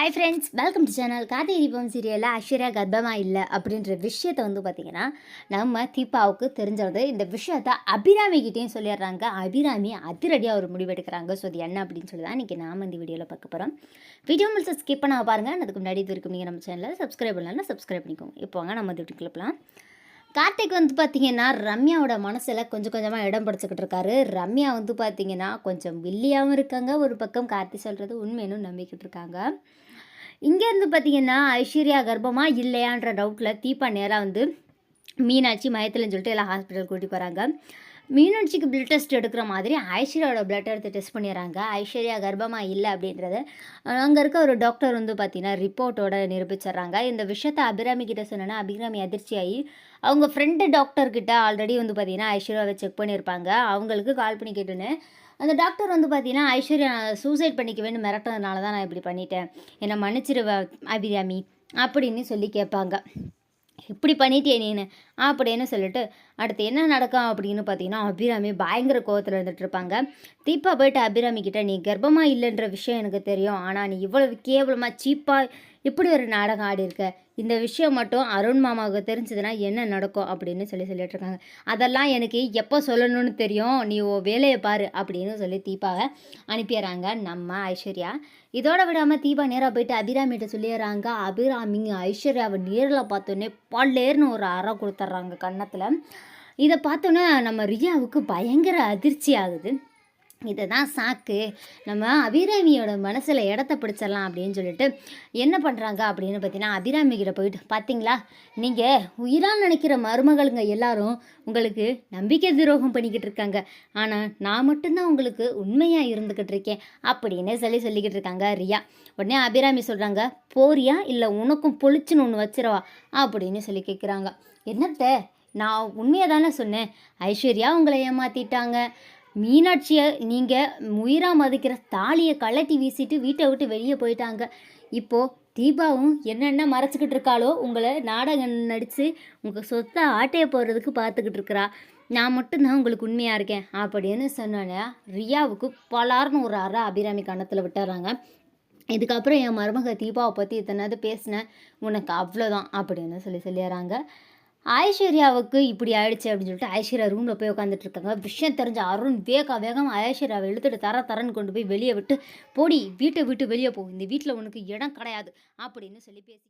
Hi friends, welcome to channel. Karthigai Deepam சீரியலில் ஐஸ்வர்யா கர்ப்பமாக இல்லை அப்படின்ற விஷயத்தை பார்த்திங்கன்னா நம்ம தீபாவுக்கு தெரிஞ்சது. இந்த விஷயத்த அபிராமிக்கிட்டேயும் சொல்லிடுறாங்க. அபிராமி அதிரடியாக ஒரு முடிவெடுக்கிறாங்க. ஸோ அது என்ன அப்படின்னு சொல்லி தான் இன்றைக்கி நாம் இந்த வீடியோவில் பார்க்க போகிறோம். வீடியோ முழுசு ஸ்கிப் பண்ண பாருங்கள். அதுக்கு முன்னாடி இது வரைக்கும் நீங்கள் நம்ம சேனலில் சப்ஸ்கிரைப் பண்ணலாம், சப்ஸ்கிரைப் பண்ணிக்கோங்க. இப்போ வாங்க நம்ம வீட்டுக்கு கிளப்பலாம். கார்த்திக் பார்த்திங்கன்னா ரம்யாவோட மனசில் கொஞ்சம் கொஞ்சமாக இடம் பிடிச்சிக்கிட்டு இருக்காரு. ரம்யா பார்த்திங்கன்னா கொஞ்சம் வில்லியாகவும் இருக்காங்க. ஒரு பக்கம் கார்த்தி சொல்கிறது உண்மைன்னு நம்பிக்கிட்டு இருக்காங்க. இங்கேருந்து பார்த்திங்கன்னா ஐஸ்வர்யா கர்ப்பமாக இல்லையான்ற டவுட்டில் தீபா நேராக மீனாட்சி மயத்தில்னு சொல்லிட்டு எல்லாம் ஹாஸ்பிட்டல் கூட்டி போகிறாங்க. மீனாட்சிக்கு பிளட் டெஸ்ட் எடுக்கிற மாதிரி ஐஸ்வர்யாவோட பிளட் எடுத்து டெஸ்ட் பண்ணிடுறாங்க. ஐஸ்வர்யா கர்ப்பமாக இல்லை அப்படின்றது அங்கே இருக்க ஒரு டாக்டர் பார்த்திங்கன்னா ரிப்போர்ட்டோட நிரூபிச்சிட்றாங்க. இந்த விஷயத்தை அபிராமி கிட்ட சொன்னோன்னா அபிராமி அதிர்ச்சியாகி அவங்க ஃப்ரெண்டு டாக்டர்கிட்ட ஆல்ரெடி பார்த்திங்கன்னா ஐஸ்வர்யாவை செக் பண்ணியிருப்பாங்க. அவங்களுக்கு கால் பண்ணி கேட்டுன்னு அந்த டாக்டர் பார்த்திங்கன்னா ஐஸ்வர்யா சூசைட் பண்ணிக்கவேன்னு மிரட்டுறதுனால தான் நான் இப்படி பண்ணிட்டேன், என்னை மன்னிச்சிருவ அபிராமி அப்படின்னு சொல்லி கேட்பாங்க. இப்படி பண்ணிட்டே நீனு அப்படின்னு சொல்லிட்டு அடுத்து என்ன நடக்கும் அப்படின்னு பார்த்தீங்கன்னா அபிராமி பயங்கர கோவத்தில் இருந்துகிட்ருப்பாங்க. தீபா போய்ட்டு அபிராமி கிட்ட நீ கர்ப்பமாக இல்லைன்ற விஷயம் எனக்கு தெரியும், ஆனால் நீ இவ்வளவு கேவலமாக சீப்பாக இப்படி ஒரு நாடகம் ஆடி இருக்க, இந்த விஷயம் மட்டும் அருண் மாமாவுக்கு தெரிஞ்சதுன்னா என்ன நடக்கும் அப்படின்னு சொல்லிட்டுருக்காங்க. அதெல்லாம் எனக்கு எப்போ சொல்லணும்னு தெரியும், நீ வேலையை பாரு அப்படின்னு சொல்லி தீபாவை அனுப்பிடுறாங்க நம்ம ஐஸ்வர்யா. இதோட விடாமல் தீபா நேராக போயிட்டு அபிராமிகிட்ட சொல்லிடுறாங்க. அபிராமி ஐஸ்வர்யாவை நேரில் பார்த்தோன்னே பல்லேர்னு ஒரு அறை கொடுத்துட்றாங்க கன்னத்தில். இதை பார்த்தோன்னே நம்ம ரியாவுக்கு பயங்கர அதிர்ச்சி ஆகுது. இதை தான் சாக்கு, நம்ம அபிராமியோட மனசில் இடத்த பிடிச்சிடலாம் அப்படின்னு சொல்லிட்டு என்ன பண்ணுறாங்க அப்படின்னு பார்த்தீங்கன்னா அபிராமிகிட்ட போயிட்டு பார்த்தீங்களா, நீங்கள் உயிரால் நினைக்கிற மருமகளுங்க எல்லாரும் உங்களுக்கு நம்பிக்கை துரோகம் பண்ணிக்கிட்டு இருக்காங்க, ஆனால் நான் மட்டும்தான் உங்களுக்கு உண்மையாக இருந்துக்கிட்டு இருக்கேன் அப்படின்னு சொல்லிக்கிட்டு இருக்காங்க ரியா. உடனே அபிராமி சொல்கிறாங்க, போறியா இல்லை உனக்கும் பொழிச்சுன்னு ஒன்று வச்சிரவா அப்படின்னு சொல்லி கேட்குறாங்க. என்னத்த நான் உண்மையாக தானே சொன்னேன், ஐஸ்வர்யா உங்களை ஏமாற்றிட்டாங்க, மீனாட்சியை நீங்கள் உயிராக மதிக்கிற தாலியை கழட்டி வீசிட்டு வீட்டை விட்டு வெளியே போயிட்டாங்க, இப்போது தீபாவும் என்னென்ன மறைச்சிக்கிட்டு இருக்காளோ உங்களை நாடகம் நடித்து உங்கள் சொத்தை ஆட்டையை போடுறதுக்கு பார்த்துக்கிட்டு இருக்கிறா, நான் மட்டும்தான் உங்களுக்கு உண்மையாக இருக்கேன் அப்படின்னு சொன்னோன்னே ரியாவுக்கு பலார்னு ஒரு அறை அபிராமி கன்னத்தில் விட்டுறாங்க. இதுக்கப்புறம் என் மருமக தீபாவை பற்றி இத்தனை பேசினேன், உனக்கு அவ்வளோதான் அப்படின்னு சொல்லிடுறாங்க. ஐஸ்வர்யாவுக்கு இப்படி ஆயிடுச்சு அப்படின்னு சொல்லிட்டு ஐஸ்வர்யா ரூமில் போய் உட்காந்துட்டு இருக்காங்க. விஷயம் தெரிஞ்ச அருண் வேகம் ஐஸ்வர்யாவை இழுத்துட்டு தரன்னு கொண்டு போய் வெளியே விட்டு போடி, வீட்டை விட்டு வெளியே போ, இந்த வீட்டில் உனக்கு இடம் கிடையாது அப்படின்னு சொல்லி பேசி